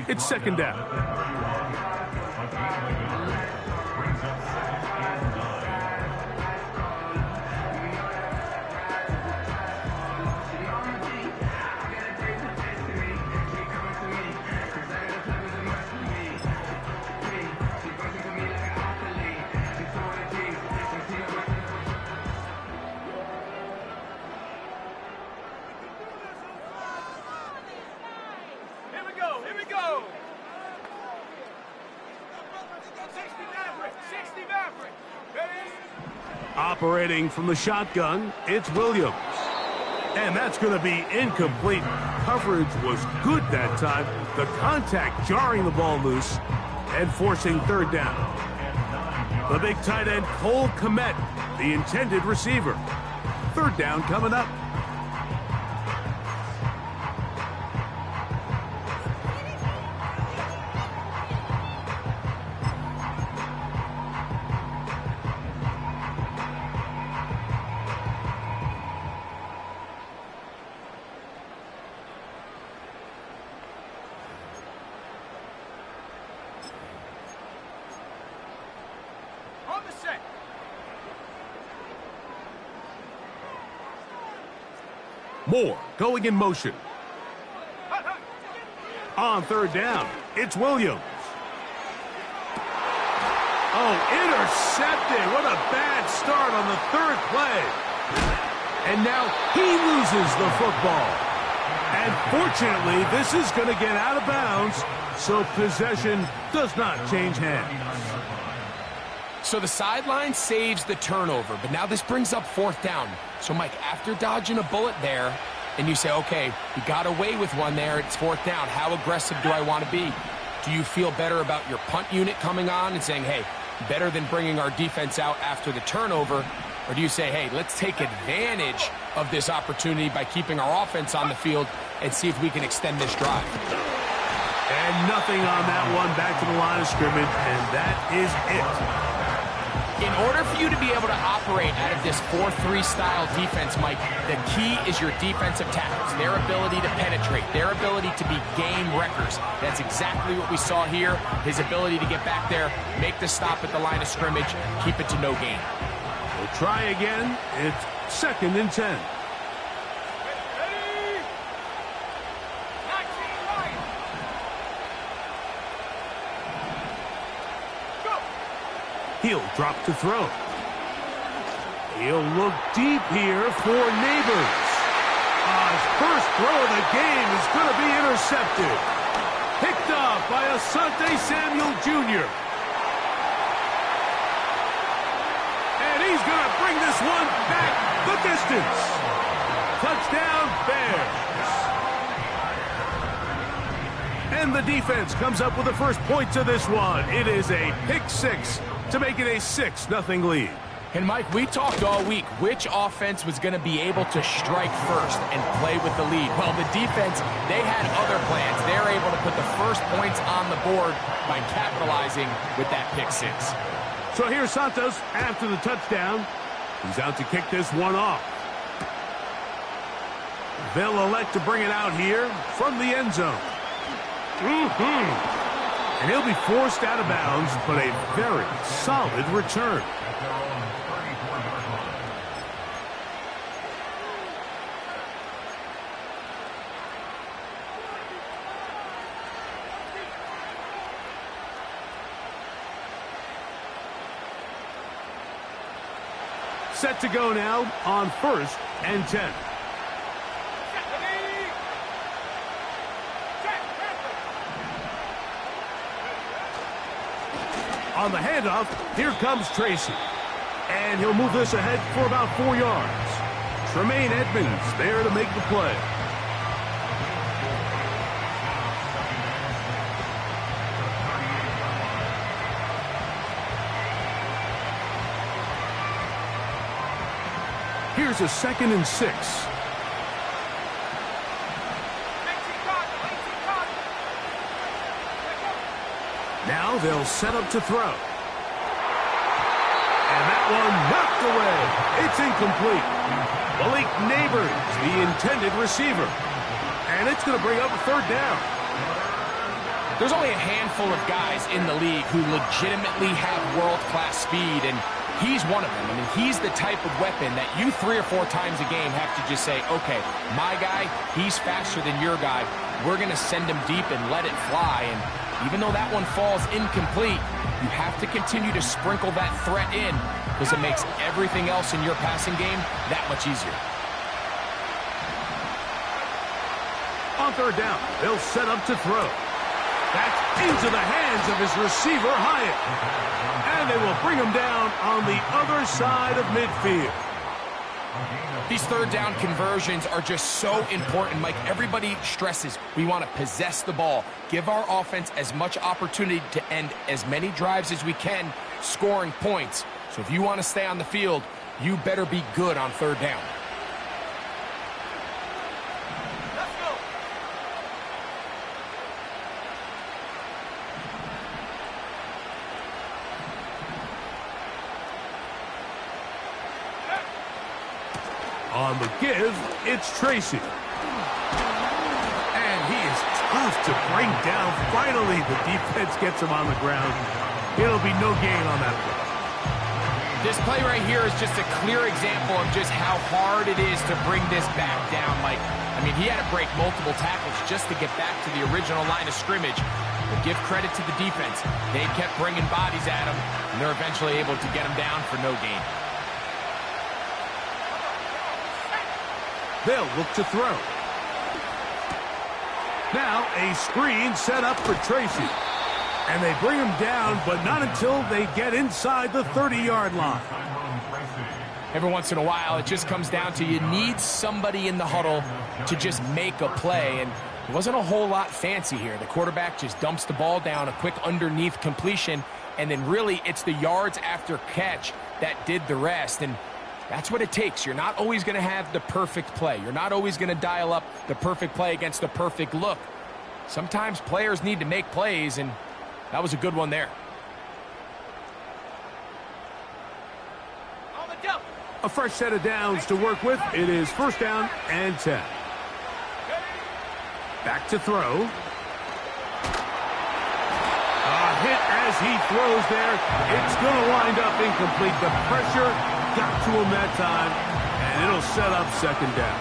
It's second down. Operating from the shotgun, it's Williams. And that's going to be incomplete. Coverage was good that time. The contact jarring the ball loose and forcing third down. The big tight end, Cole Kmet, the intended receiver. Third down coming up. Moore going in motion. On third down, it's Williams. Oh, intercepted. What a bad start on the third play. And now he loses the football. And fortunately, this is going to get out of bounds, so possession does not change hands. So the sideline saves the turnover, but now this brings up fourth down. So, Mike, after dodging a bullet there, and you say, okay, you got away with one there, it's fourth down. How aggressive do I want to be? Do you feel better about your punt unit coming on and saying, hey, better than bringing our defense out after the turnover? Or do you say, hey, let's take advantage of this opportunity by keeping our offense on the field and see if we can extend this drive? And nothing on that one, back to the line of scrimmage, and that is it. In order for you to be able to operate out of this 4-3 style defense, Mike, the key is your defensive tackles, their ability to penetrate, their ability to be game wreckers. That's exactly what we saw here, his ability to get back there, make the stop at the line of scrimmage, keep it to no gain. We'll try again. It's second and 10. He'll drop to throw. He'll look deep here for Neighbors. His first throw of the game is going to be intercepted. Picked off by Asante Samuel Jr. And he's going to bring this one back the distance. Touchdown, Bears. And the defense comes up with the first points of this one. It is a pick six to make it a 6-0 lead. And Mike, we talked all week which offense was going to be able to strike first and play with the lead. Well, the defense, they had other plans. They're able to put the first points on the board by capitalizing with that pick six. So here's Santos after the touchdown. He's out to kick this one off. They'll elect to bring it out here from the end zone. And he'll be forced out of bounds, but a very solid return. Set to go now on 1st and 10. On the handoff, here comes Tracy. And he'll move this ahead for about 4 yards. Tremaine Edmonds there to make the play. Here's a 2nd and 6. Now they'll set up to throw. And that one knocked away. It's incomplete. Malik Neighbors, the intended receiver. And it's going to bring up a 3rd down. There's only a handful of guys in the league who legitimately have world-class speed, and he's one of them. I mean, he's the type of weapon that you 3 or 4 times a game have to just say, okay, my guy, he's faster than your guy. We're going to send him deep and let it fly. And even though that one falls incomplete, you have to continue to sprinkle that threat in because it makes everything else in your passing game that much easier. On third down, they'll set up to throw. That's into the hands of his receiver, Hyatt. And they will bring him down on the other side of midfield. These third down conversions are just so important. Mike, everybody stresses we want to possess the ball, give our offense as much opportunity to end as many drives as we can, scoring points. So if you want to stay on the field, you better be good on third down. On the give, it's Tracy. And he is tough to bring down. Finally, the defense gets him on the ground. It'll be no gain on that play. This play right here is just a clear example of just how hard it is to bring this back down, Mike. I mean, he had to break multiple tackles just to get back to the original line of scrimmage. But give credit to the defense. They kept bringing bodies at him, and they're eventually able to get him down for no gain. They'll look to throw. Now a screen set up for Tracy. And they bring him down, but not until they get inside the 30-yard line. Every once in a while, it just comes down to you need somebody in the huddle to just make a play. And it wasn't a whole lot fancy here. The quarterback just dumps the ball down, a quick underneath completion, and then really it's the yards after catch that did the rest. And that's what it takes. You're not always going to have the perfect play. You're not always going to dial up the perfect play against the perfect look. Sometimes players need to make plays, and that was a good one there. A fresh set of downs to work with. It is first down and 10. Back to throw. A hit as he throws there. It's going to wind up incomplete. The pressure got to him that time, and it'll set up second down.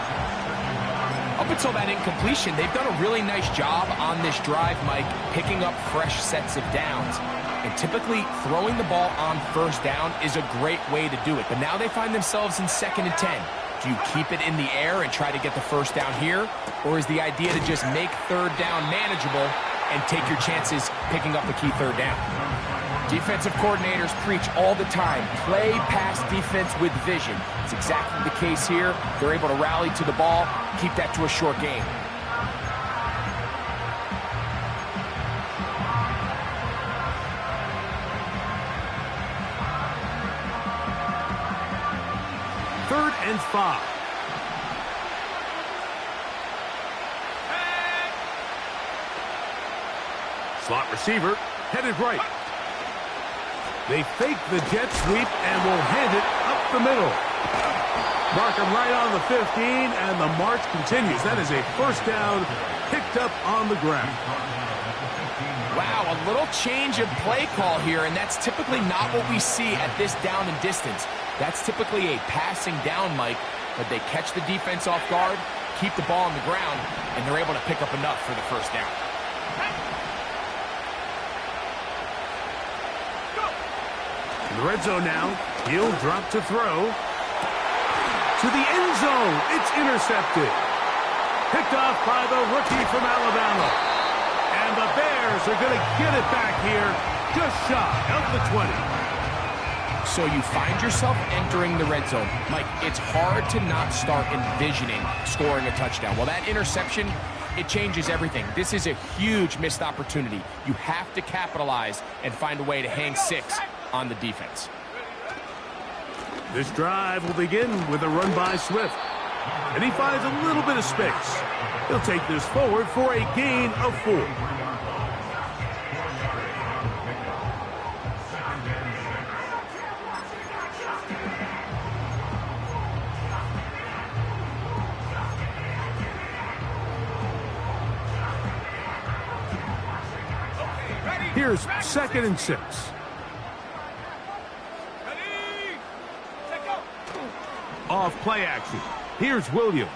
Up until that incompletion, they've done a really nice job on this drive, Mike, picking up fresh sets of downs. And typically, throwing the ball on first down is a great way to do it. But now they find themselves in 2nd and 10. Do you keep it in the air and try to get the first down here? Or is the idea to just make third down manageable and take your chances picking up the key third down? Defensive coordinators preach all the time, play pass defense with vision. It's exactly the case here. They're able to rally to the ball, keep that to a short game. Third and 5. Slot receiver headed right. They fake the jet sweep and will hand it up the middle. Mark him right on the 15, and the march continues. That is a first down picked up on the ground. Wow, a little change of play call here, and that's typically not what we see at this down and distance. That's typically a passing down, Mike, but they catch the defense off guard, keep the ball on the ground, and they're able to pick up enough for the first down. In the red zone now, he'll drop to throw. To the end zone, it's intercepted. Picked off by the rookie from Alabama. And the Bears are going to get it back here, just shy of the 20. So you find yourself entering the red zone. Mike, it's hard to not start envisioning scoring a touchdown. Well, that interception, it changes everything. This is a huge missed opportunity. You have to capitalize and find a way to hang 6 on the defense. This drive will begin with a run by Swift. And he finds a little bit of space. He'll take this forward for a gain of 4. Here's 2nd and 6. Off play action. Here's Williams.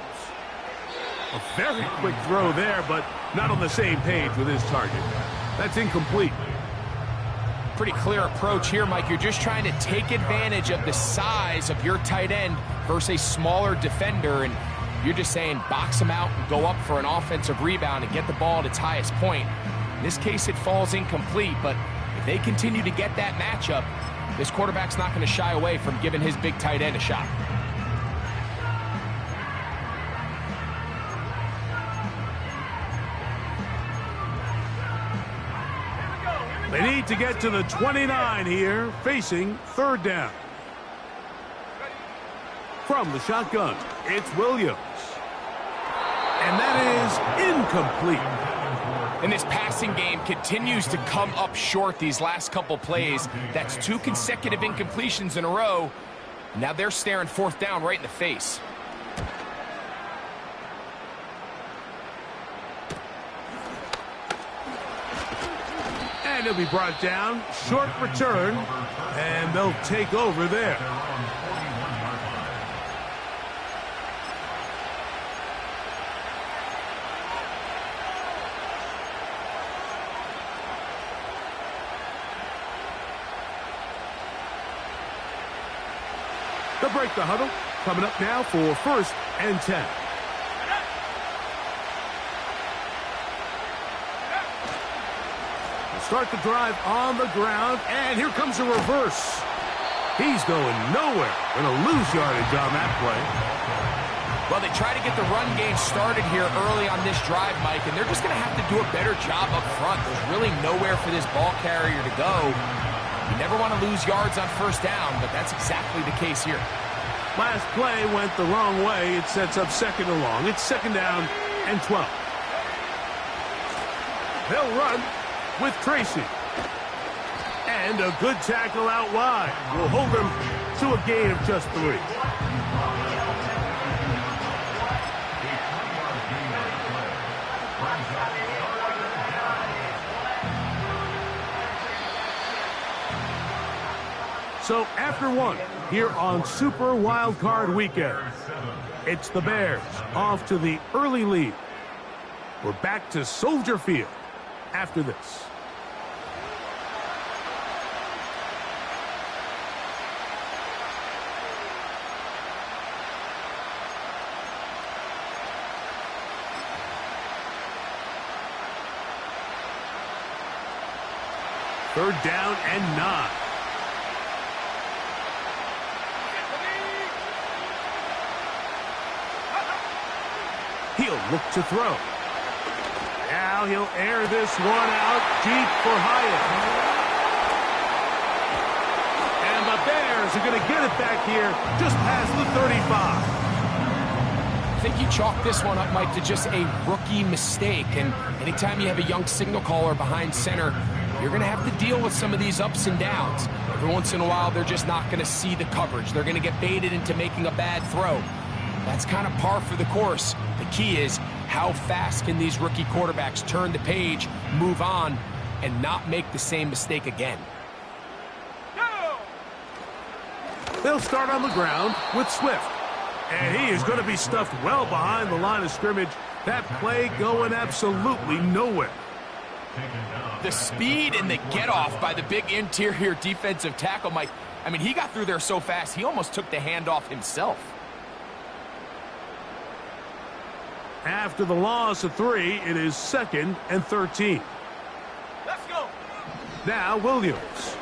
A very quick throw there, but not on the same page with his target. That's incomplete. Pretty clear approach here, Mike. You're just trying to take advantage of the size of your tight end versus a smaller defender, and you're just saying box him out and go up for an offensive rebound and get the ball at its highest point. In this case, it falls incomplete, but if they continue to get that matchup, this quarterback's not going to shy away from giving his big tight end a shot. They need to get to the 29 here, facing 3rd down. From the shotgun, it's Williams. And that is incomplete. And this passing game continues to come up short these last couple plays. That's 2 consecutive incompletions in a row. Now they're staring 4th down right in the face. And he'll be brought down. Short return. And they'll take over there. They'll break the huddle. Coming up now for 1st and 10. Start the drive on the ground, and here comes a reverse. He's going nowhere. Going to lose yardage on that play. Well, they try to get the run game started here early on this drive, Mike, and they're just going to have to do a better job up front. There's really nowhere for this ball carrier to go. You never want to lose yards on 1st down, but that's exactly the case here. Last play went the wrong way. It sets up 2nd and long. It's 2nd down and 12. They'll run with Tracy. And a good tackle out wide will hold them to a gain of just 3. So after 1, here on Super Wild Card Weekend, it's the Bears off to the early lead. We're back to Soldier Field after this. Third down and 9. He'll look to throw. Now he'll air this one out deep for Hyatt. And the Bears are going to get it back here just past the 35. I think you chalk this one up, Mike, to just a rookie mistake. And anytime you have a young signal caller behind center, you're going to have to deal with some of these ups and downs. Every once in a while, they're just not going to see the coverage. They're going to get baited into making a bad throw. That's kind of par for the course. The key is, how fast can these rookie quarterbacks turn the page, move on, and not make the same mistake again? They'll start on the ground with Swift. And he is going to be stuffed well behind the line of scrimmage. That play going absolutely nowhere. The speed and the get-off by the big interior defensive tackle, Mike. I mean, he got through there so fast, he almost took the handoff himself. After the loss of 3, it is 2nd and 13. Let's go. Now Williams.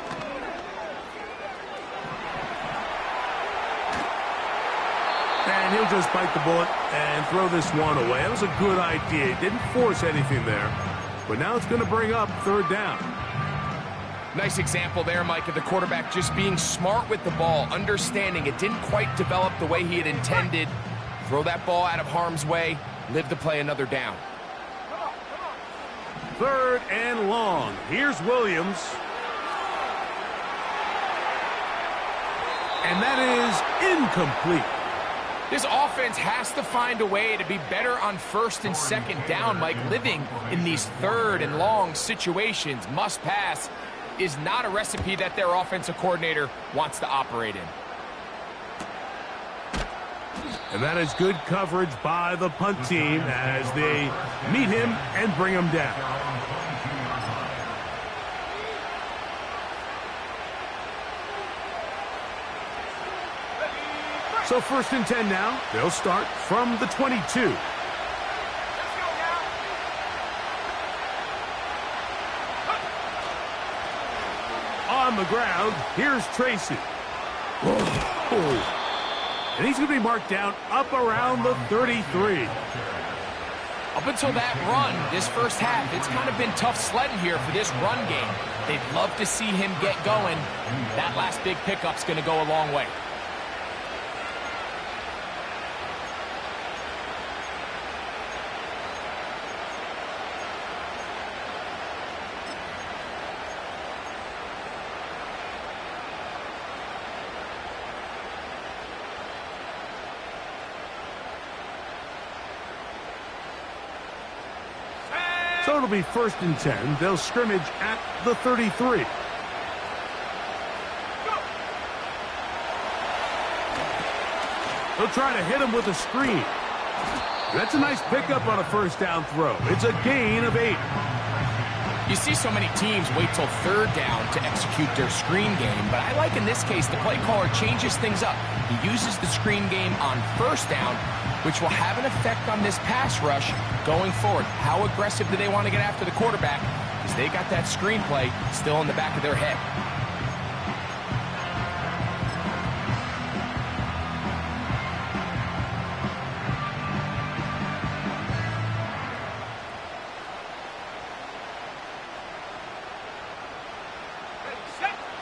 And he'll just bite the bullet and throw this one away. That was a good idea. He didn't force anything there. But now it's going to bring up 3rd down. Nice example there, Mike, of the quarterback just being smart with the ball, understanding it didn't quite develop the way he had intended. Throw that ball out of harm's way, live to play another down. 3rd and long. Here's Williams. And that is incomplete. This offense has to find a way to be better on first and second down, Mike. Living in these third and long situations, must pass, is not a recipe that their offensive coordinator wants to operate in. And that is good coverage by the punt team as they meet him and bring him down. So 1st and 10 now. They'll start from the 22. On the ground, here's Tracy. Whoa. And he's going to be marked down up around the 33. Up until that run, this first half, it's kind of been tough sledding here for this run game. They'd love to see him get going. That last big pickup's going to go a long way. So it'll be 1st and 10. They'll scrimmage at the 33. They'll try to hit him with a screen. That's a nice pickup on a 1st down throw. It's a gain of 8. You see so many teams wait till 3rd down to execute their screen game, but I like in this case the play caller changes things up. He uses the screen game on 1st down, which will have an effect on this pass rush going forward. How aggressive do they want to get after the quarterback? Because they got that screenplay still in the back of their head.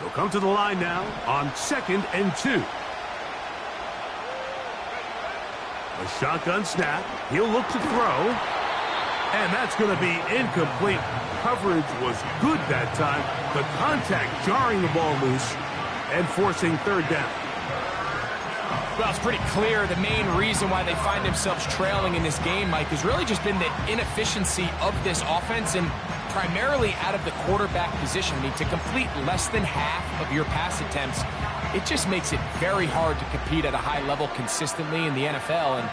They'll come to the line now on 2nd and 2. A shotgun snap. He'll look to throw. And that's going to be incomplete. Coverage was good that time. The contact jarring the ball loose and forcing 3rd down. Well, it's pretty clear the main reason why they find themselves trailing in this game, Mike, has really just been the inefficiency of this offense and primarily out of the quarterback position. I mean, to complete less than half of your pass attempts, it just makes it very hard to compete at a high level consistently in the NFL. And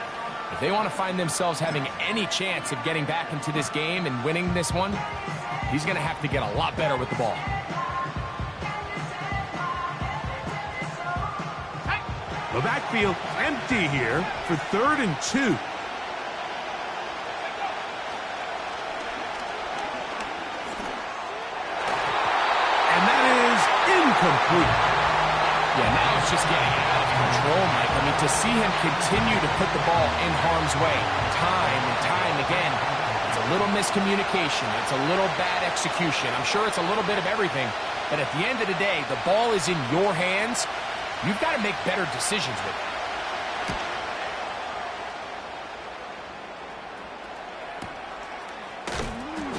if they want to find themselves having any chance of getting back into this game and winning this one, he's going to have to get a lot better with the ball. The backfield empty here for 3rd and 2. And that is incomplete. Yeah, now it's just getting out of control, Mike. I mean, to see him continue to put the ball in harm's way time and time again, it's a little miscommunication. It's a little bad execution. I'm sure it's a little bit of everything. But at the end of the day, the ball is in your hands. You've got to make better decisions with it.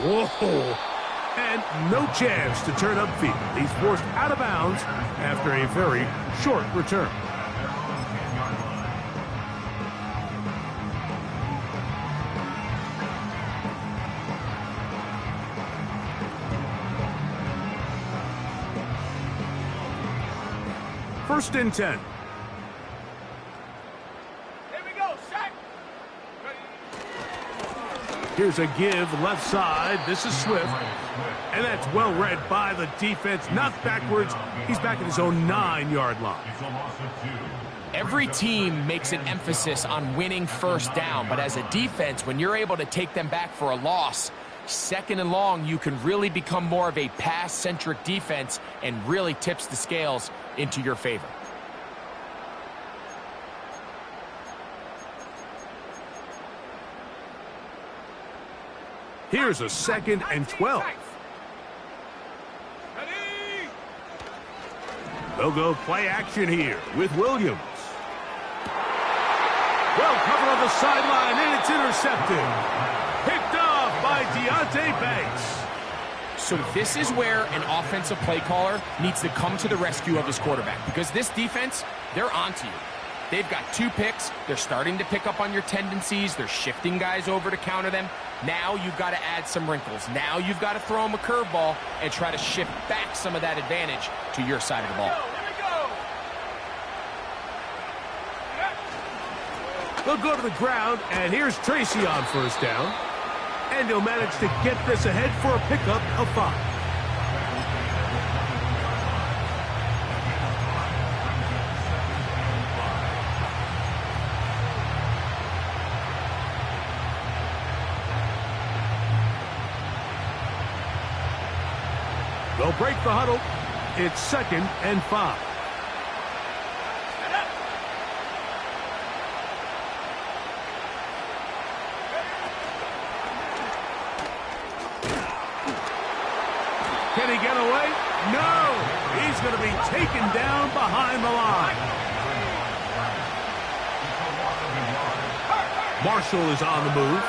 Whoa. And no chance to turn upfield. He's forced out of bounds after a very short return. First and 10. Here we go, set. Here's a give left side. This is Swift. And that's well read by the defense. Knocked backwards. He's back at his own 9-yard line. Every team makes an emphasis on winning 1st down, but as a defense, when you're able to take them back for a loss, 2nd and long, you can really become more of a pass-centric defense and really tips the scales into your favor. Here's a 2nd and 12. Ready? They'll go play action here with Williams. Well covered on the sideline, and it's intercepted. Picked off by Deontay Banks. So this is where an offensive play caller needs to come to the rescue of his quarterback, because this defense, they're onto you. They've got 2 picks. They're starting to pick up on your tendencies. They're shifting guys over to counter them. Now you've got to add some wrinkles. Now you've got to throw them a curveball and try to shift back some of that advantage to your side of the ball. They'll go to the ground, and here's Tracy on first down. And he'll manage to get this ahead for a pickup of 5. They'll break the huddle. It's 2nd and 5. Can he get away? No! He's going to be taken down behind the line. Marshall is on the move.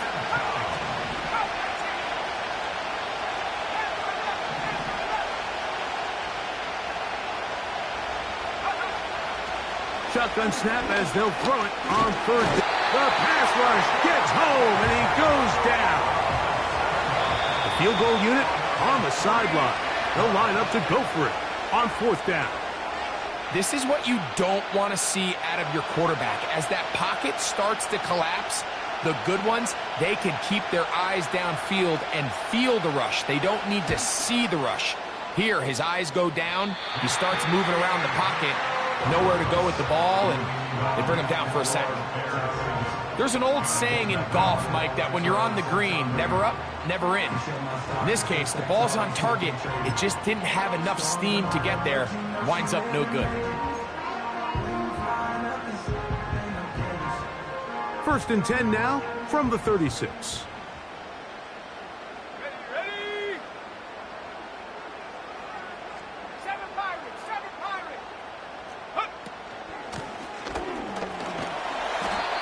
Shotgun snap as they'll throw it on 3rd. The pass rush gets home, and he goes down. The field goal unit on the sideline. They'll line up to go for it on 4th down. This is what you don't want to see out of your quarterback. As that pocket starts to collapse, the good ones, they can keep their eyes downfield and feel the rush. They don't need to see the rush. Here, his eyes go down. He starts moving around the pocket. Nowhere to go with the ball, and they bring him down for a sack. There's an old saying in golf, Mike, that when you're on the green, never up, never in. In this case, the ball's on target. It just didn't have enough steam to get there. Winds up no good. 1st and 10 now from the 36. Ready? 7 Pirates, 7 Pirates.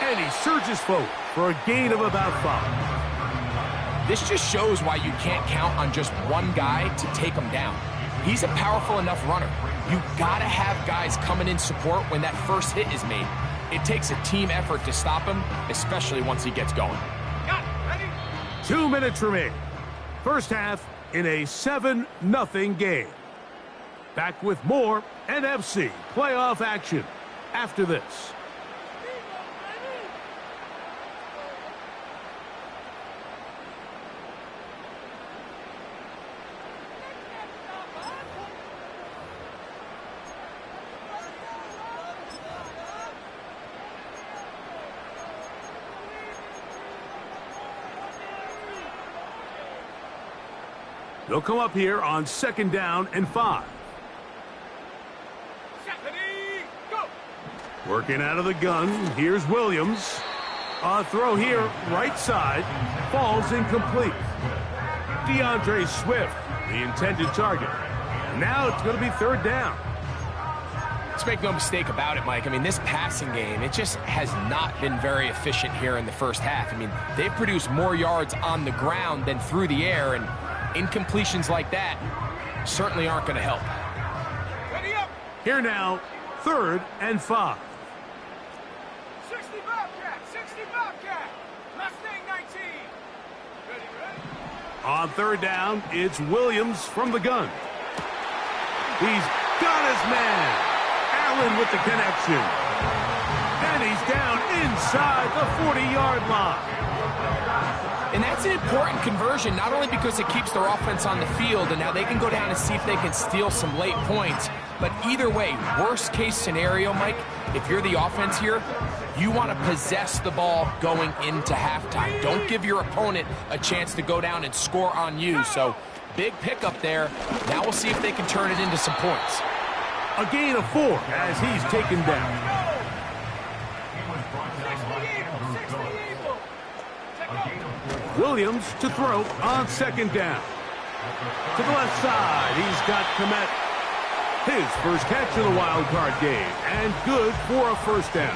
And he surges forward for a gain of about 5. This just shows why you can't count on just one guy to take him down. He's a powerful enough runner. You gotta have guys coming in support when that first hit is made. It takes a team effort to stop him, especially once he gets going. Got it. Ready? 2 minutes remain. First half in a 7-0 game. Back with more NFC playoff action after this. They'll come up here on 2nd down and 5. Ready? Go. Working out of the gun. Here's Williams. A throw here, right side. Falls incomplete. DeAndre Swift, the intended target. Now it's going to be 3rd down. Let's make no mistake about it, Mike. I mean, this passing game, it just has not been very efficient here in the first half. I mean, they've produced more yards on the ground than through the air, and incompletions like that certainly aren't going to help. Ready up. Here now, 3rd and 5. 60 Bobcat, 60 Bobcat. Mustang 19. Ready? On 3rd down, it's Williams from the gun. He's got his man. Allen with the connection. And he's down inside the 40-yard line. And that's an important conversion, not only because it keeps their offense on the field, and now they can go down and see if they can steal some late points. But either way, worst case scenario, Mike, if you're the offense here, you want to possess the ball going into halftime. Don't give your opponent a chance to go down and score on you. So big pickup there. Now we'll see if they can turn it into some points. A gain of 4 as he's taken down. Williams to throw on 2nd down. To the left side, he's got Komet. His first catch of the wild card game, and good for a 1st down.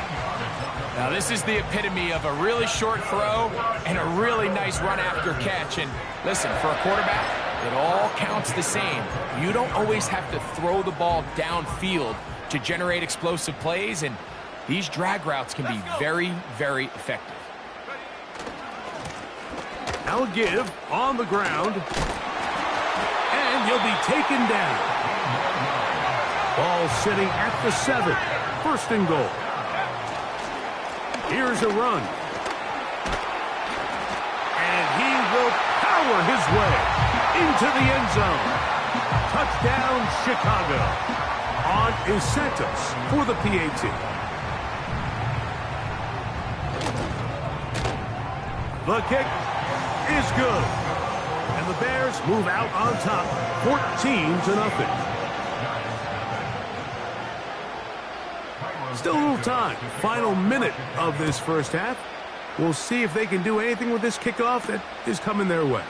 Now this is the epitome of a really short throw and a really nice run after catch. And listen, for a quarterback, it all counts the same. You don't always have to throw the ball downfield to generate explosive plays, and These drag routes can be very, very effective. Now a give on the ground. And he'll be taken down. Ball sitting at the 7. 1st and goal. Here's a run. And he will power his way into the end zone. Touchdown, Chicago. On is Santos for the PAT. The kick is good. And the Bears move out on top, 14-0. Still a little time. Final minute of this first half. We'll see if they can do anything with this kickoff that is coming their way.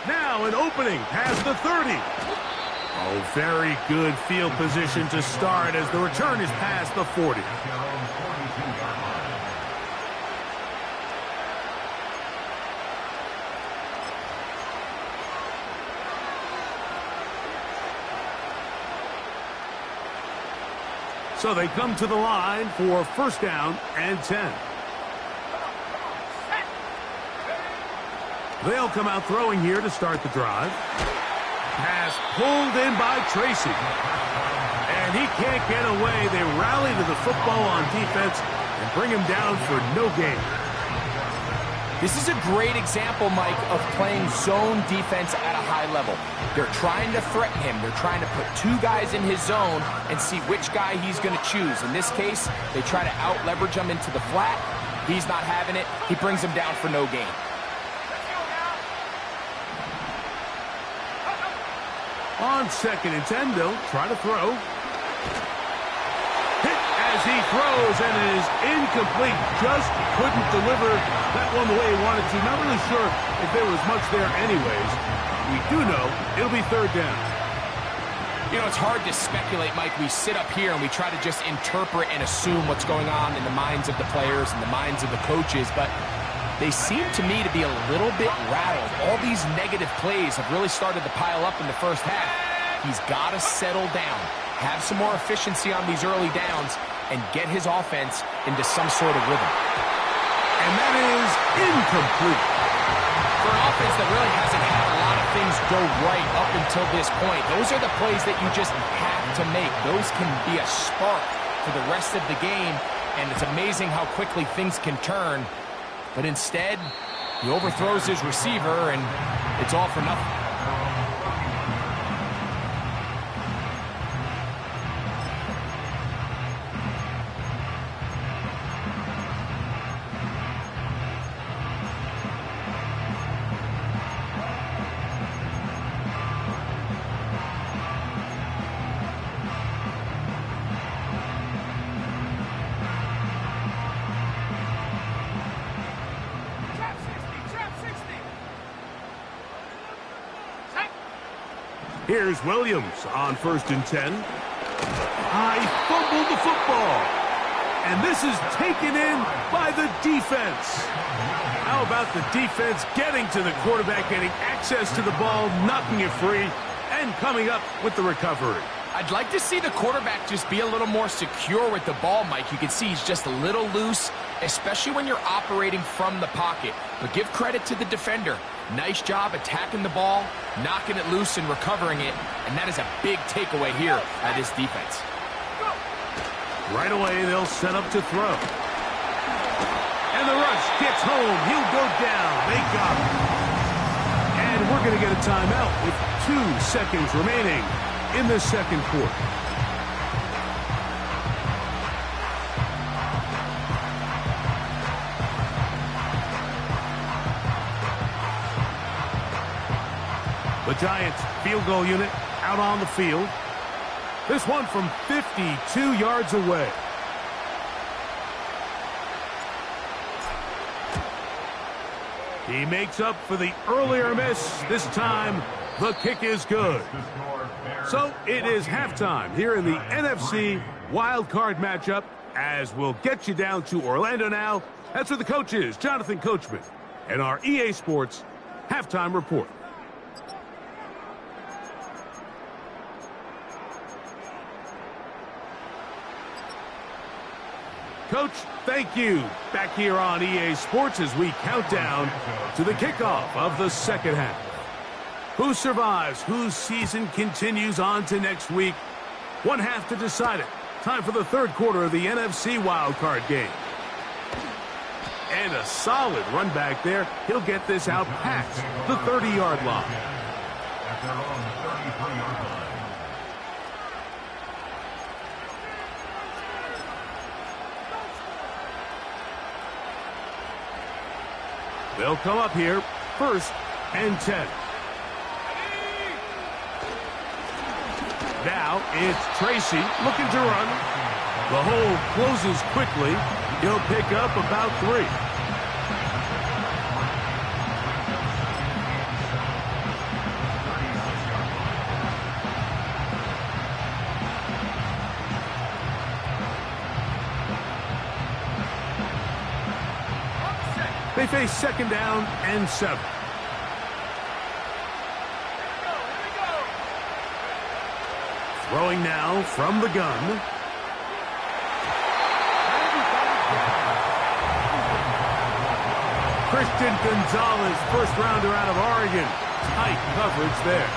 Now an opening past the 30. Oh, very good field position to start as the return is past the 40. So they come to the line for 1st down and 10. They'll come out throwing here to start the drive. Pass pulled in by Tracy. And he can't get away. They rally to the football on defense and bring him down for no gain. This is a great example, Mike, of playing zone defense at a high level. They're trying to threaten him. They're trying to put 2 guys in his zone and see which guy he's going to choose. In this case, they try to out-leverage him into the flat. He's not having it. He brings him down for no gain. On 2nd and 10, they'll try to throw. Hit as he throws, and it is incomplete. Just couldn't deliver that one the way he wanted to. Not really sure if there was much there anyways. We do know it'll be 3rd down. You know, it's hard to speculate, Mike. We sit up here and we try to just interpret and assume what's going on in the minds of the players and the minds of the coaches, but they seem to me to be a little bit rattled. All these negative plays have really started to pile up in the first half. He's got to settle down, have some more efficiency on these early downs, and get his offense into some sort of rhythm. And that is incomplete. For an offense that really hasn't had a lot of things go right up until this point, those are the plays that you just have to make. Those can be a spark for the rest of the game, and it's amazing how quickly things can turn. But instead, he overthrows his receiver, and it's all for nothing. Here's Williams on 1st and 10. I fumbled the football. And this is taken in by the defense. How about the defense getting to the quarterback, getting access to the ball, knocking it free, and coming up with the recovery? I'd like to see the quarterback just be a little more secure with the ball, Mike. You can see he's just a little loose, especially when you're operating from the pocket. But give credit to the defender. Nice job attacking the ball, knocking it loose and recovering it. And that is a big takeaway here at this defense. Right away, they'll set up to throw. And the rush gets home. He'll go down. They got him. And we're going to get a timeout with 2 seconds remaining in the 2nd quarter. The Giants field goal unit out on the field. This one from 52 yards away. He makes up for the earlier miss. This time, the kick is good. So it is halftime here in the NFC Wild Card matchup, as we'll get you down to Orlando now. That's where the coach is, Jonathan Coachman, and our EA Sports halftime report. Coach, thank you. Back here on EA Sports as we count down to the kickoff of the second half. Who survives? Whose season continues on to next week? One half to decide it. Time for the third quarter of the NFC wildcard game. And a solid run back there. He'll get this out past the 30-yard line. At their own 33-yard line. They'll come up here, 1st and 10. Now it's Tracy looking to run. The hole closes quickly. He'll pick up about 3. They face 2nd down and 7. Throwing now from the gun. Christian Gonzalez, first rounder out of Oregon. Tight coverage there.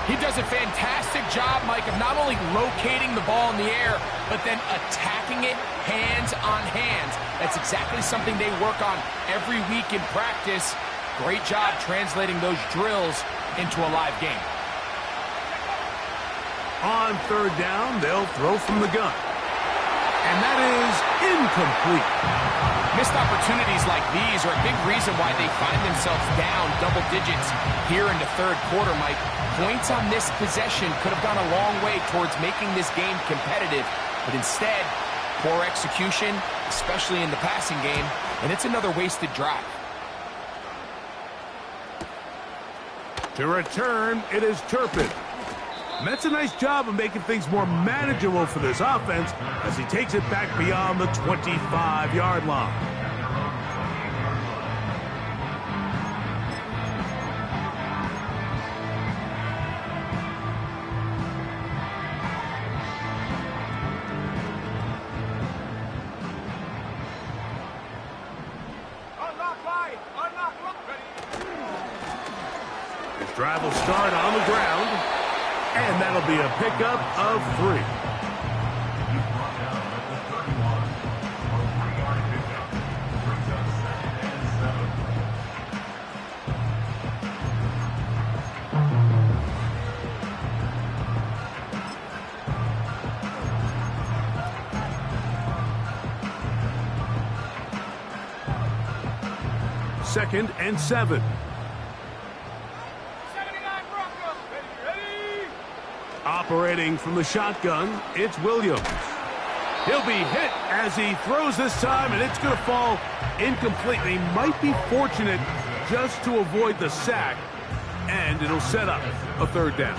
He does a fantastic job, Mike, of not only locating the ball in the air, but then attacking it hands on hands. That's exactly something they work on every week in practice. Great job translating those drills into a live game. On 3rd down, they'll throw from the gun. And that is incomplete. Missed opportunities like these are a big reason why they find themselves down double digits here in the third quarter, Mike. Points on this possession could have gone a long way towards making this game competitive, but instead, poor execution, especially in the passing game, and it's another wasted drive. To return, it is Turpin. And that's a nice job of making things more manageable for this offense as he takes it back beyond the 25-yard line. His drive will start on the ground. And that'll be a pickup of 3. Second and 7. Operating from the shotgun, it's Williams. He'll be hit as he throws this time, and it's going to fall incomplete. He might be fortunate just to avoid the sack, and it'll set up a 3rd down.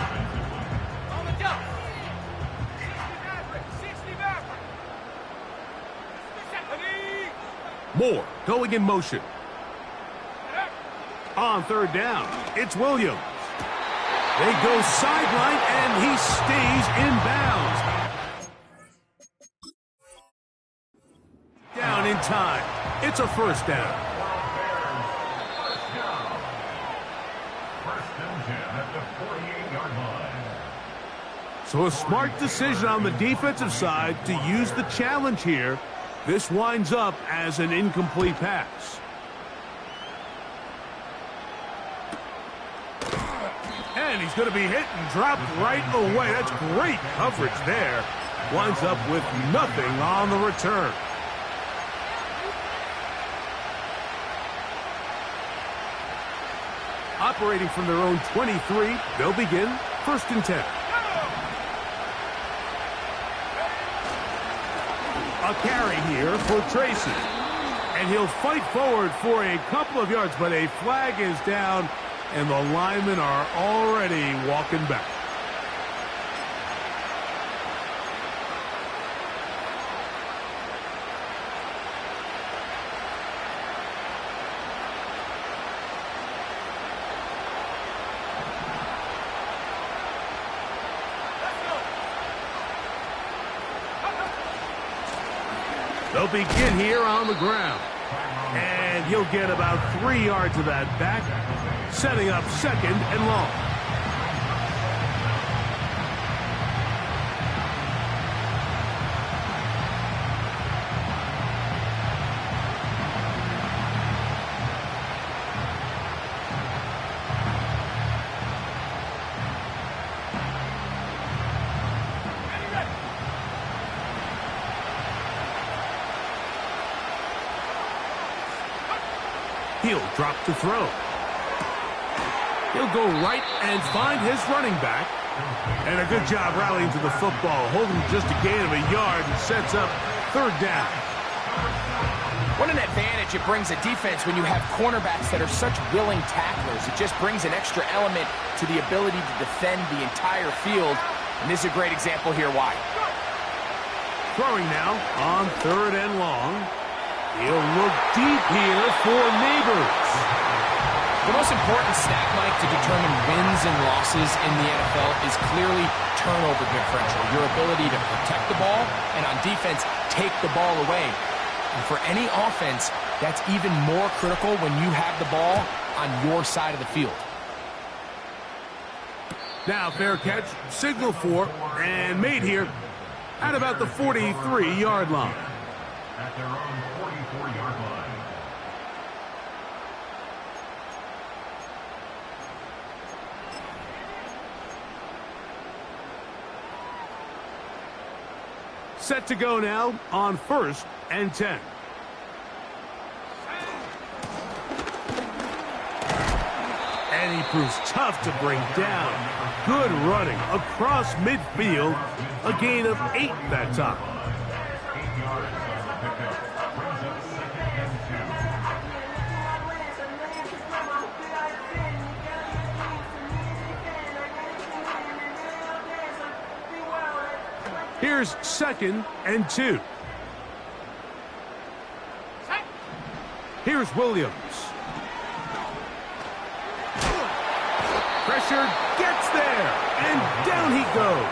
Moore going in motion. On 3rd down, it's Williams. They go sideline, and he stays in bounds. Down in time. It's a 1st down. First and 10 at the 48-yard line. So a smart decision on the defensive side to use the challenge here. This winds up as an incomplete pass. And he's going to be hit and dropped right away. That's great coverage there. Winds up with nothing on the return. Operating from their own 23, they'll begin 1st and 10. A carry here for Tracy. And he'll fight forward for a couple of yards, but a flag is down. And the linemen are already walking back. They'll begin here on the ground. And he'll get about 3 yards of that back, setting up 2nd and long. He'll drop to throw. He'll go right and find his running back. And a good job rallying to the football, holding just a gain of a yard and sets up 3rd down. What an advantage it brings a defense when you have cornerbacks that are such willing tacklers. It just brings an extra element to the ability to defend the entire field. And this is a great example here why. Throwing now on 3rd and long. He'll look deep here for Neighbors. The most important stat, Mike, to determine wins and losses in the NFL is clearly turnover differential, your ability to protect the ball and on defense, take the ball away. And for any offense, that's even more critical when you have the ball on your side of the field. Now fair catch, signal for, and made here at about the 43-yard line. At their own 44-yard line. Set to go now on 1st and 10. And he proves tough to bring down. Good running across midfield. A gain of 8 that time. 8 yards on the pickup. Brings up 2nd and 2. Here's 2nd and 2. Here's Williams. Pressure gets there, and down he goes.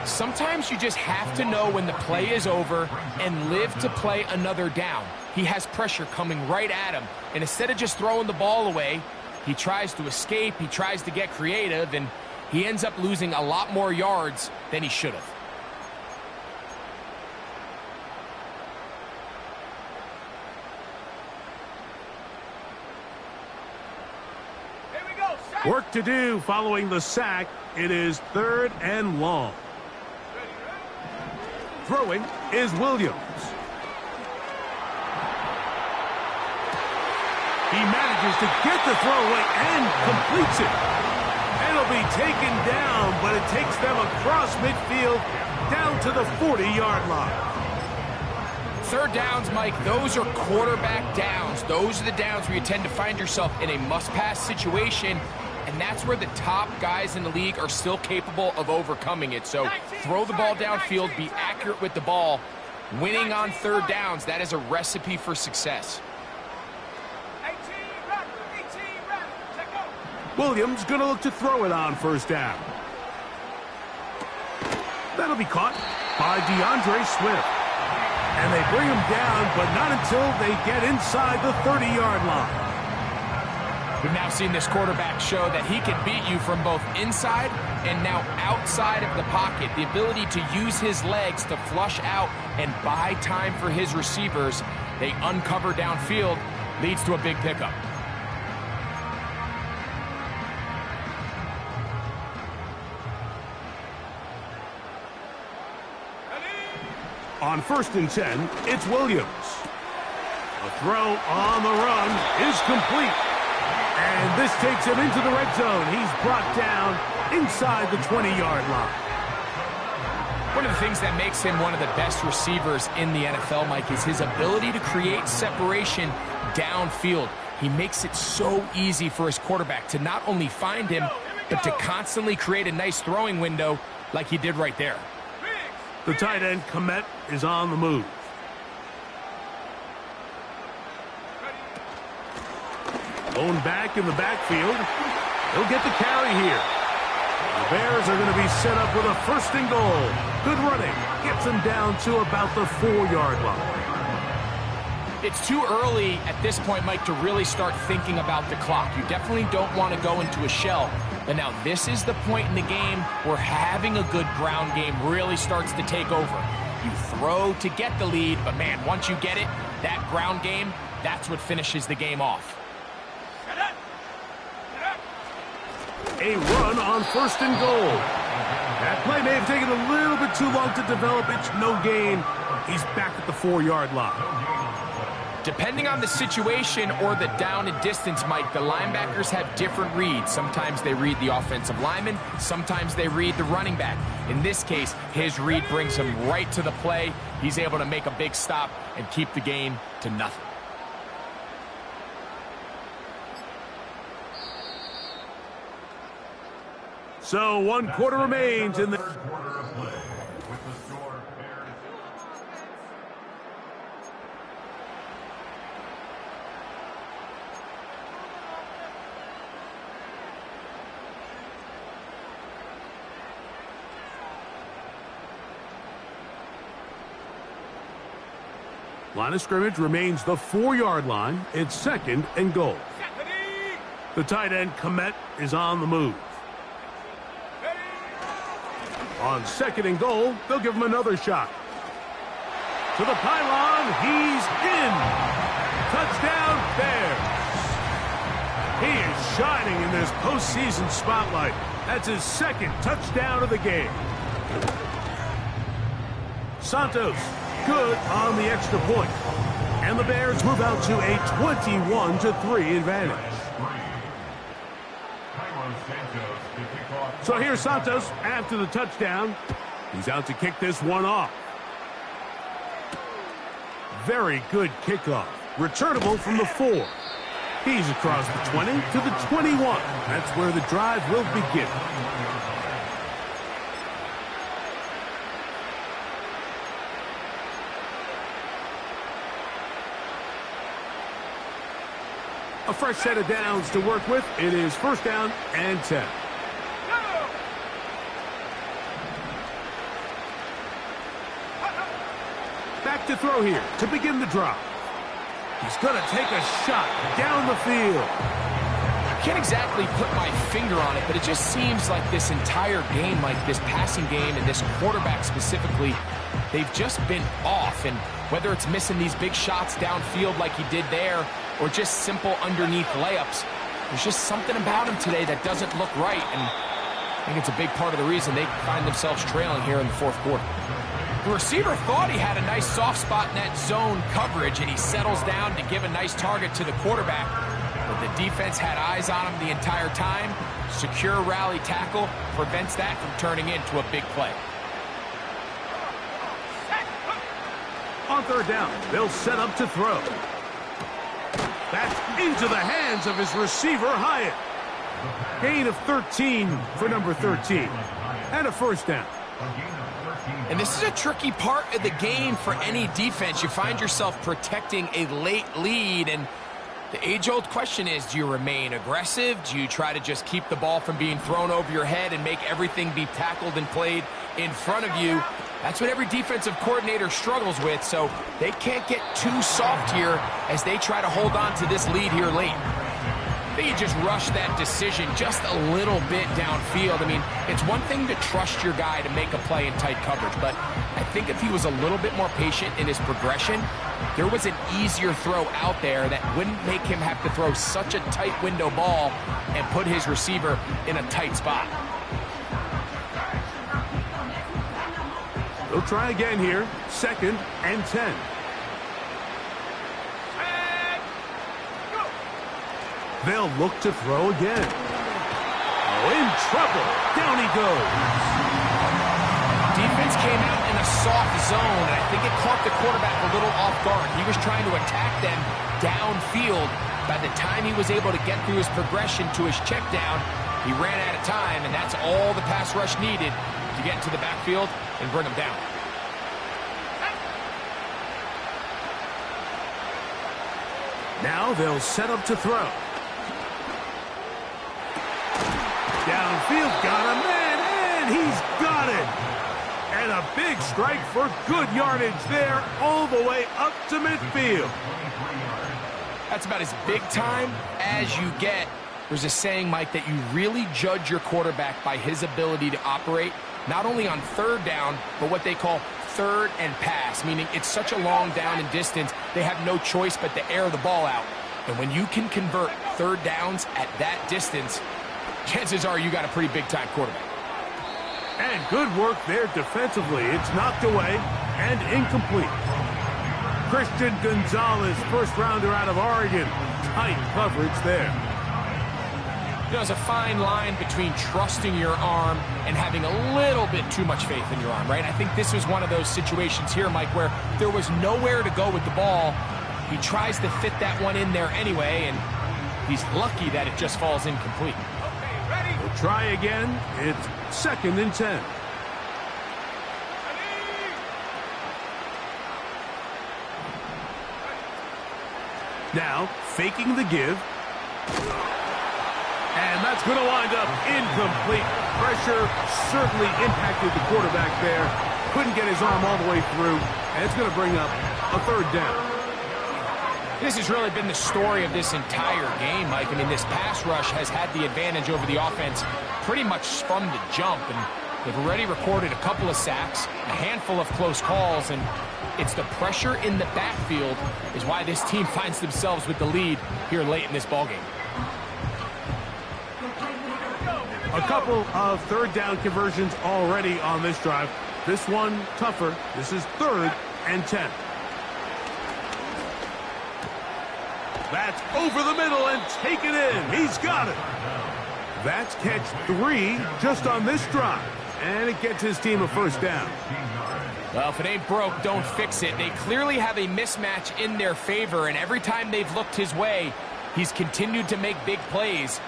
Sometimes you just have to know when the play is over and live to play another down. He has pressure coming right at him, and instead of just throwing the ball away, he tries to escape, he tries to get creative, and he ends up losing a lot more yards than he should have. Work to do following the sack. It is 3rd and long. Throwing is Williams. He manages to get the throw away and completes it. It'll be taken down, but it takes them across midfield down to the 40-yard line. 3rd downs, Mike, those are quarterback downs. Those are the downs where you tend to find yourself in a must-pass situation, and that's where the top guys in the league are still capable of overcoming it. So throw the ball downfield, be accurate with the ball. Winning on 3rd downs, that is a recipe for success. Williams going to look to throw it on 1st down. That'll be caught by DeAndre Swift. And they bring him down, but not until they get inside the 30-yard line. We've now seen this quarterback show that he can beat you from both inside and now outside of the pocket. The ability to use his legs to flush out and buy time for his receivers. They uncover downfield, leads to a big pickup. On 1st and 10, it's Williams. A throw on the run is complete. And this takes him into the red zone. He's brought down inside the 20-yard line. One of the things that makes him one of the best receivers in the NFL, Mike, is his ability to create separation downfield. He makes it so easy for his quarterback to not only find him, but to constantly create a nice throwing window like he did right there. The tight end, Komet, is on the move. Lone back in the backfield. He'll get the carry here. The Bears are going to be set up with a 1st and goal. Good running. gets him down to about the 4-yard line. It's too early at this point, Mike, to really start thinking about the clock. You definitely don't want to go into a shell. But now this is the point in the game where having a good ground game really starts to take over. You throw to get the lead, but man, once you get it, that ground game, that's what finishes the game off. A run on 1st and goal. That play may have taken a little bit too long to develop. It's no gain. He's back at the 4-yard line. Depending on the situation or the down and distance, Mike, the linebackers have different reads. Sometimes they read the offensive lineman. Sometimes they read the running back. In this case, his read brings him right to the play. He's able to make a big stop and keep the game to nothing. So 1 quarter remains in the... Quarter of play with the score paired. Line of scrimmage remains the 4-yard line. It's 2nd and goal. The tight end, Komet, is on the move. On 2nd and goal, they'll give him another shot. To the pylon, he's in. Touchdown, Bears. He is shining in this postseason spotlight. That's his 2nd touchdown of the game. Santos, good on the extra point. And the Bears move out to a 21-3 advantage. So here's Santos after the touchdown. He's out to kick this one off. Very good kickoff. Returnable from the 4. He's across the 20 to the 21. That's where the drive will begin. A fresh set of downs to work with. It is 1st down and 10. Back to throw here to begin the drive. He's going to take a shot down the field. I can't exactly put my finger on it, but it just seems like this entire game, like this passing game and this quarterback specifically, they've just been off. And whether it's missing these big shots downfield like he did there or just simple underneath layups, there's just something about him today that doesn't look right. And I think it's a big part of the reason they find themselves trailing here in the 4th quarter. The receiver thought he had a nice soft spot in that zone coverage, and he settles down to give a nice target to the quarterback. But the defense had eyes on him the entire time. Secure rally tackle prevents that from turning into a big play. On 3rd down, they'll set up to throw. That's into the hands of his receiver, Hyatt. Gain of 13 for number 13. And a 1st down. And this is a tricky part of the game for any defense. You find yourself protecting a late lead, and the age-old question is, do you remain aggressive? Do you try to just keep the ball from being thrown over your head and make everything be tackled and played in front of you? That's what every defensive coordinator struggles with, so they can't get too soft here as they try to hold on to this lead here late. I think he just rushed that decision just a little bit downfield. I mean, it's one thing to trust your guy to make a play in tight coverage, but I think if he was a little bit more patient in his progression, there was an easier throw out there that wouldn't make him have to throw such a tight window ball and put his receiver in a tight spot. They'll try again here. 2nd and 10. They'll look to throw again. Oh, in trouble. Down he goes. Defense came out in a soft zone, and I think it caught the quarterback a little off guard. He was trying to attack them downfield. By the time he was able to get through his progression to his check down, he ran out of time, and that's all the pass rush needed to get into the backfield and bring him down. Now they'll set up to throw. Downfield, got a man, and he's got it. And a big strike for good yardage there, all the way up to midfield. That's about as big time as you get. There's a saying, Mike, that you really judge your quarterback by his ability to operate, not only on third down, but what they call third and pass, meaning it's such a long down and distance, they have no choice but to air the ball out. And when you can convert third downs at that distance, chances are you got a pretty big-time quarterback. And good work there defensively. It's knocked away and incomplete. Christian Gonzalez, first rounder out of Oregon. Tight coverage there. You know, there's a fine line between trusting your arm and having a little bit too much faith in your arm, right? I think this was one of those situations here, Mike, where there was nowhere to go with the ball. He tries to fit that one in there anyway, and he's lucky that it just falls incomplete. Okay, ready? We'll try again. It's 2nd and 10. Ready? Now, faking the give. And that's going to wind up incomplete. Pressure certainly impacted the quarterback there. Couldn't get his arm all the way through. And it's going to bring up a 3rd down. This has really been the story of this entire game, Mike. I mean, this pass rush has had the advantage over the offense pretty much from the jump. And they've already recorded a couple of sacks, a handful of close calls, and it's the pressure in the backfield is why this team finds themselves with the lead here late in this ballgame. A couple of 3rd down conversions already on this drive. This one tougher. This is 3rd and 10. That's over the middle and taken in. He's got it. That's catch 3 just on this drive. And it gets his team a 1st down. Well, if it ain't broke, don't fix it. They clearly have a mismatch in their favor, and every time they've looked his way, he's continued to make big plays.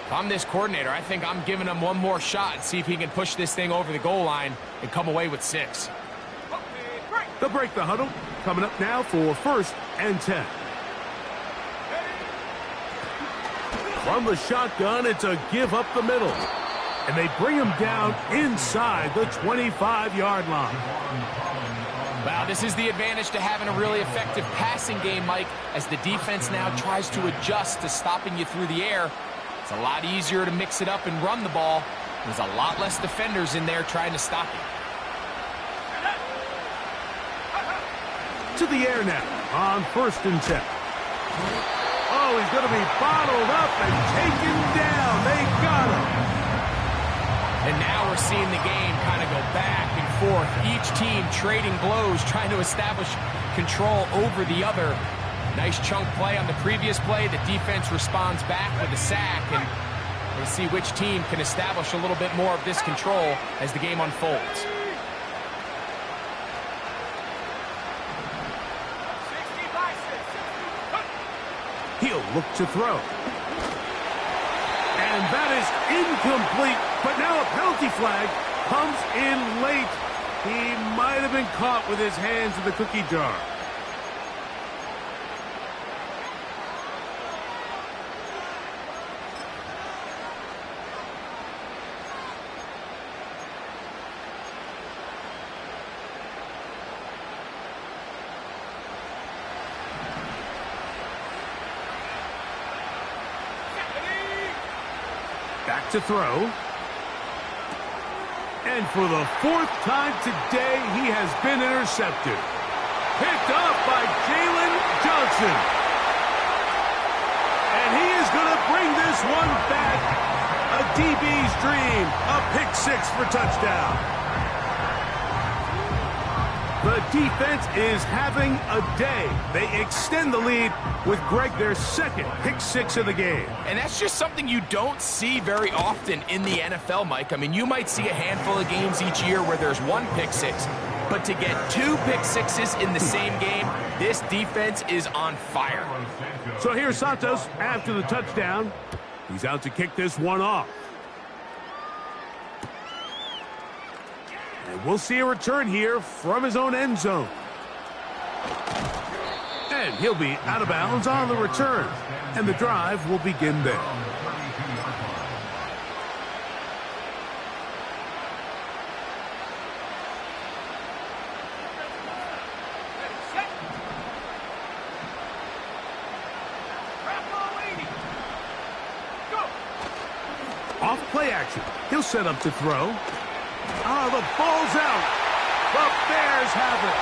If I'm this coordinator, I think I'm giving him one more shot and see if he can push this thing over the goal line and come away with 6. Okay, break. They'll break the huddle. Coming up now for 1st and 10. From the shotgun, it's a give up the middle. And they bring him down inside the 25-yard line. Wow, this is the advantage to having a really effective passing game, Mike, as the defense now tries to adjust to stopping you through the air. It's a lot easier to mix it up and run the ball. There's a lot less defenders in there trying to stop you. To the air now on 1st and 10. Oh, he's going to be bottled up and taken down. They got him. And now we're seeing the game kind of go back and forth. Each team trading blows, trying to establish control over the other. Nice chunk play on the previous play. The defense responds back with a sack, and we'll see which team can establish a little bit more of this control as the game unfolds. 60 by 6. He'll look to throw. And that is incomplete. But now a penalty flag comes in late. He might have been caught with his hands in the cookie jar. Back to throw. And for the 4th time today, he has been intercepted. Picked up by Jalen Johnson. And he is going to bring this one back. A DB's dream. A pick 6 for touchdown. The defense is having a day. They extend the lead with Greg, their 2nd pick 6 of the game. And that's just something you don't see very often in the NFL, Mike. I mean, you might see a handful of games each year where there's 1 pick 6. But to get 2 pick 6s in the same game, this defense is on fire. So here's Santos after the touchdown. He's out to kick this one off. And we'll see a return here from his own end zone. And he'll be out of bounds on the return. And the drive will begin there. Off play action. He'll set up to throw. Ah, the ball's out. The Bears have it.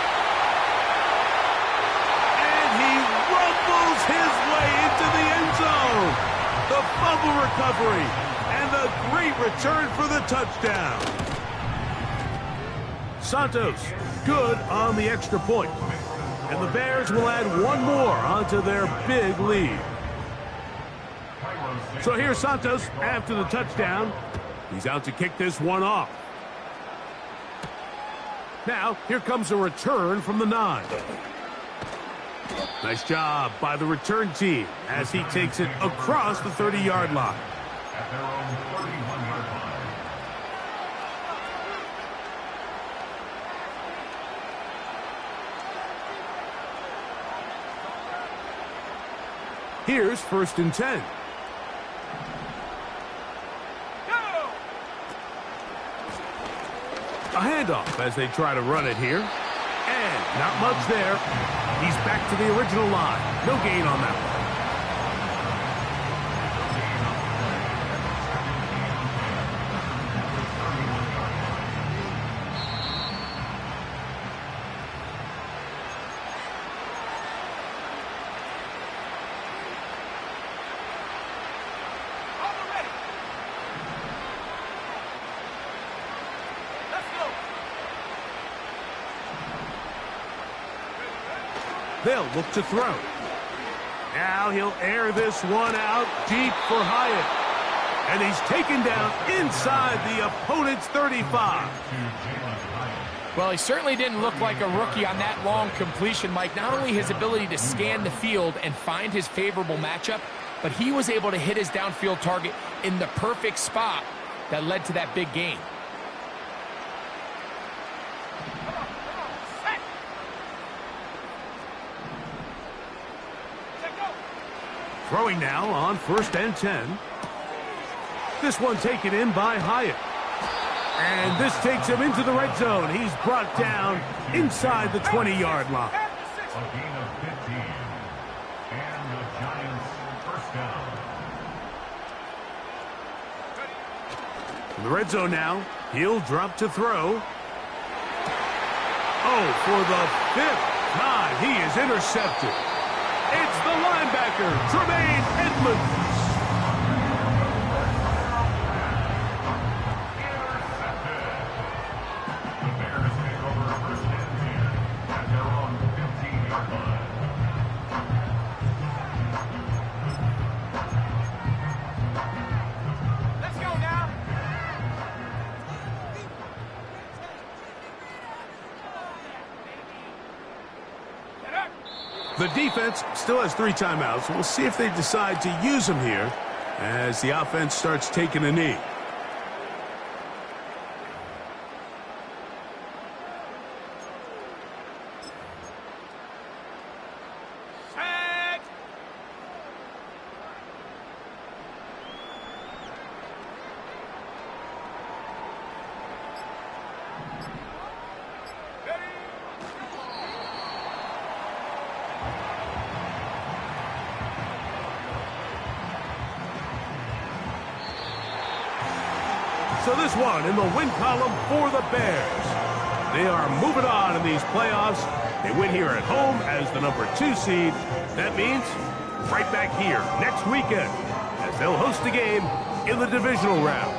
And he rumbles his way into the end zone. The fumble recovery. And the great return for the touchdown. Santos, good on the extra point. And the Bears will add one more onto their big lead. So here's Santos after the touchdown. He's out to kick this one off. Now, here comes a return from the 9. Nice job by the return team as he takes it across the 30-yard line. At their own 31-yard line. Here's 1st and 10. A handoff as they try to run it here. And not much there. He's back to the original line. No gain on that one. They'll look to throw. Now he'll air this one out deep for Hyatt. And he's taken down inside the opponent's 35. Well, he certainly didn't look like a rookie on that long completion, Mike. Not only his ability to scan the field and find his favorable matchup, but he was able to hit his downfield target in the perfect spot that led to that big gain. Throwing now on 1st and 10. This one taken in by Hyatt. And this takes him into the red zone. He's brought down inside the 20-yard line. A gain of 15. And the Giants first down. In the red zone now. He'll drop to throw. Oh, for the 5th time, he is intercepted. It's the linebacker, Tremaine Edmonds. The Bears take over 1st and 10 at their own 15-yard line. Let's go now. The defense still has 3 timeouts. We'll see if they decide to use them here as the offense starts taking a knee. Set. Ready. So this one in the win column for the Bears. They are moving on in these playoffs. They win here at home as the number 2 seed. That means right back here next weekend as they'll host a game in the divisional round.